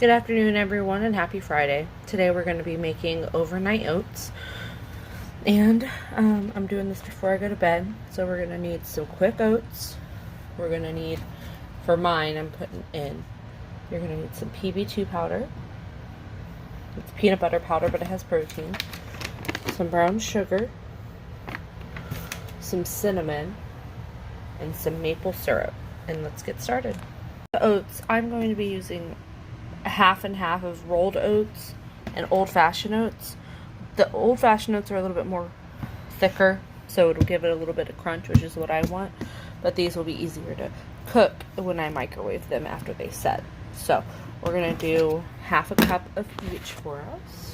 Good afternoon, everyone, and happy Friday. Today we're going to be making overnight oats, and I'm doing this before I go to bed. So we're going to need some quick oats. We're going to need, for mine, I'm putting in, you're going to need some PB2 powder. It's peanut butter powder, but it has protein. Some brown sugar, some cinnamon, and some maple syrup. And let's get started. The oats, I'm going to be using half and half of rolled oats and old-fashioned oats. The old-fashioned oats are a little bit more thicker, so it'll give it a little bit of crunch, which is what I want. But these will be easier to cook when I microwave them after they set. So we're going to do half a cup of each for us.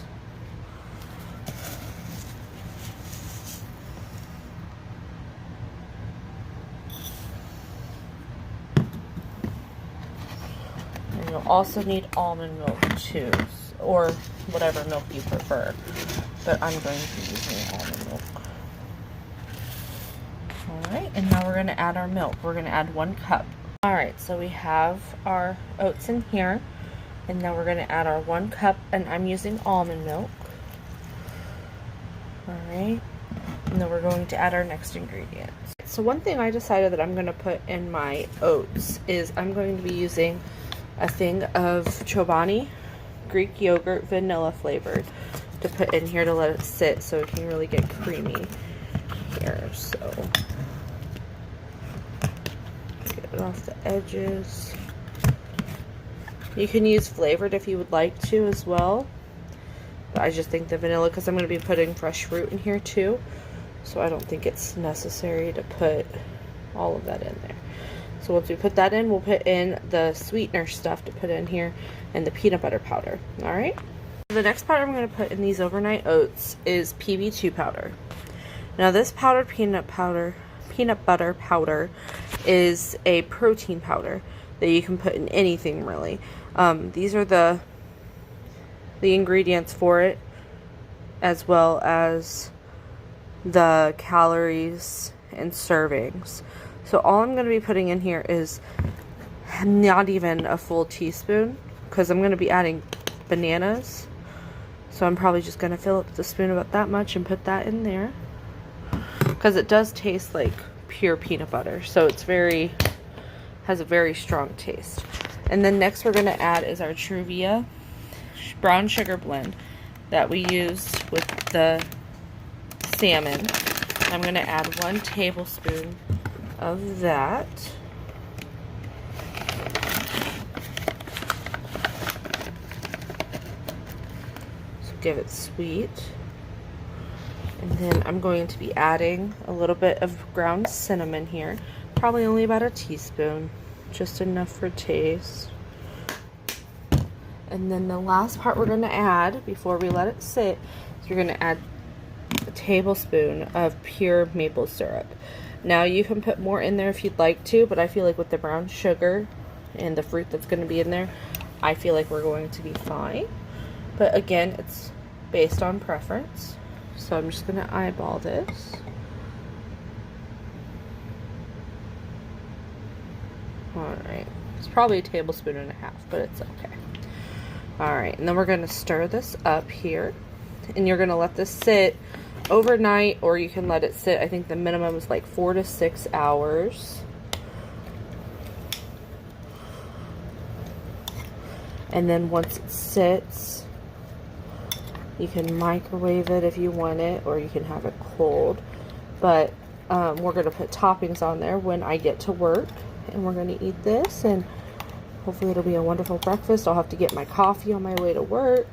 And you'll also need almond milk too, or whatever milk you prefer. But I'm going to be using almond milk. Alright, and now we're going to add our milk. We're going to add 1 cup. Alright, so we have our oats in here. And now we're going to add our 1 cup, and I'm using almond milk. Alright, and then we're going to add our next ingredients. So one thing I decided that I'm going to put in my oats is I'm going to be using a thing of Chobani Greek yogurt, vanilla flavored, to put in here to let it sit so it can really get creamy here. So get it off the edges. You can use flavored if you would like to as well, but I just think the vanilla, because I'm going to be putting fresh fruit in here too, so I don't think it's necessary to put all of that in there. So once we put that in, we'll put in the sweetener stuff to put in here and the peanut butter powder. Alright? The next powder I'm going to put in these overnight oats is PB2 powder. Now this powdered peanut butter powder is a protein powder that you can put in anything really. These are the ingredients for it, as well as the calories and servings. So all I'm going to be putting in here is not even a full teaspoon, because I'm going to be adding bananas. So I'm probably just going to fill up the spoon about that much and put that in there, because it does taste like pure peanut butter. So it's has a very strong taste. And then next we're going to add is our Truvia brown sugar blend that we used with the salmon. I'm going to add 1 tablespoon of that. So give it sweet. And then I'm going to be adding a little bit of ground cinnamon here. Probably only about a teaspoon. Just enough for taste. And then the last part we're going to add before we let it sit is we're going to add a tablespoon of pure maple syrup. Now you can put more in there if you'd like to, but I feel like with the brown sugar and the fruit that's going to be in there, I feel like we're going to be fine. But again, it's based on preference. So I'm just going to eyeball this. Alright, it's probably a tablespoon and a half, but it's okay. Alright, and then we're going to stir this up here. And you're going to let this sit overnight, or you can let it sit, I think the minimum is like 4 to 6 hours. And then once it sits, you can microwave it if you want it, or you can have it cold. But we're going to put toppings on there when I get to work, and we're going to eat this, and hopefully it'll be a wonderful breakfast. I'll have to get my coffee on my way to work.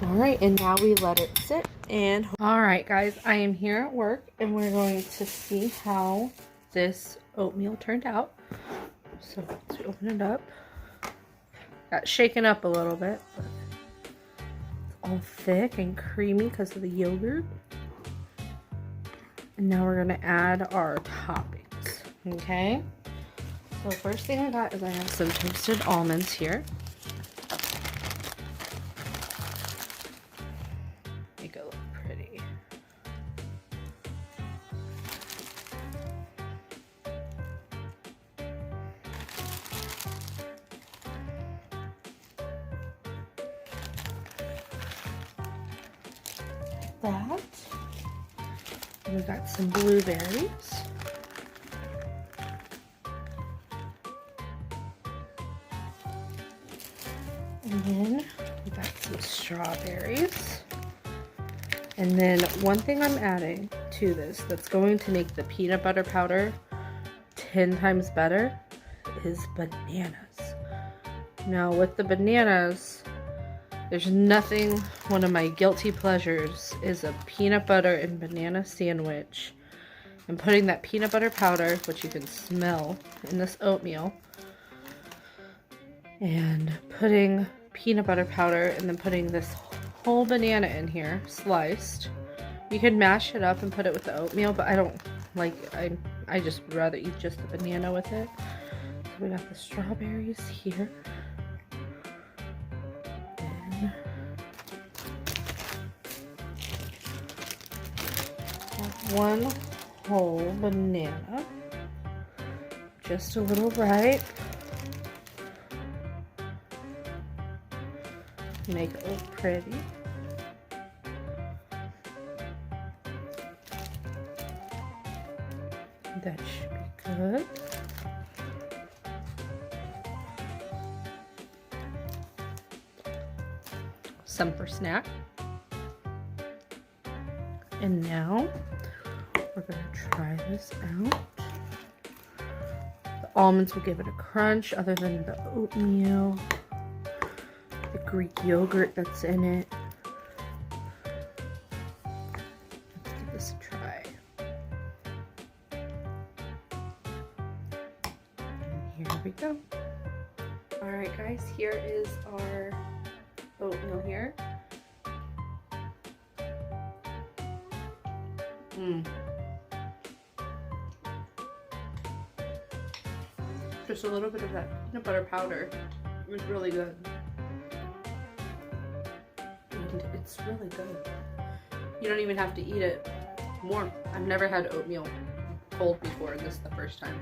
Alright, and now we let it sit. And alright guys, I am here at work, and we're going to see how this oatmeal turned out. So let's open it up. Got shaken up a little bit, but it's all thick and creamy because of the yogurt. And now we're going to add our toppings. Okay, so first thing I got is I have some toasted almonds here. Make it look pretty. that. And we got some blueberries. And then we got some strawberries. And then one thing I'm adding to this that's going to make the peanut butter powder 10 times better is bananas. Now with the bananas, there's nothing, one of my guilty pleasures is a peanut butter and banana sandwich. And putting that peanut butter powder, which you can smell in this oatmeal, and putting peanut butter powder and then putting this whole banana in here, sliced. You can mash it up and put it with the oatmeal, but I don't like, I just rather eat just the banana with it. So we got the strawberries here. And one whole banana, just a little ripe. Make it look pretty. That should be good. Some for snack. And now we're going to try this out. The almonds will give it a crunch other than the oatmeal, the Greek yogurt that's in it. Let's give this a try. And here we go. Alright guys, here is our oatmeal here. Just a little bit of that peanut butter powder is really good. And it's really good. You don't even have to eat it warm. I've never had oatmeal cold before, and this is the first time.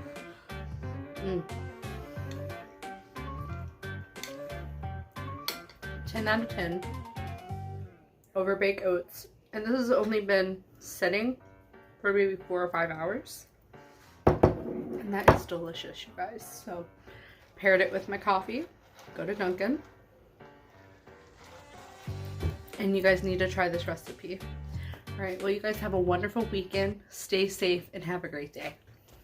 10 out of 10. Overbake oats. And this has only been sitting for maybe 4 or 5 hours. And that is delicious, you guys. So, paired it with my coffee. Go to Dunkin'. And you guys need to try this recipe. Alright, well you guys have a wonderful weekend. Stay safe and have a great day.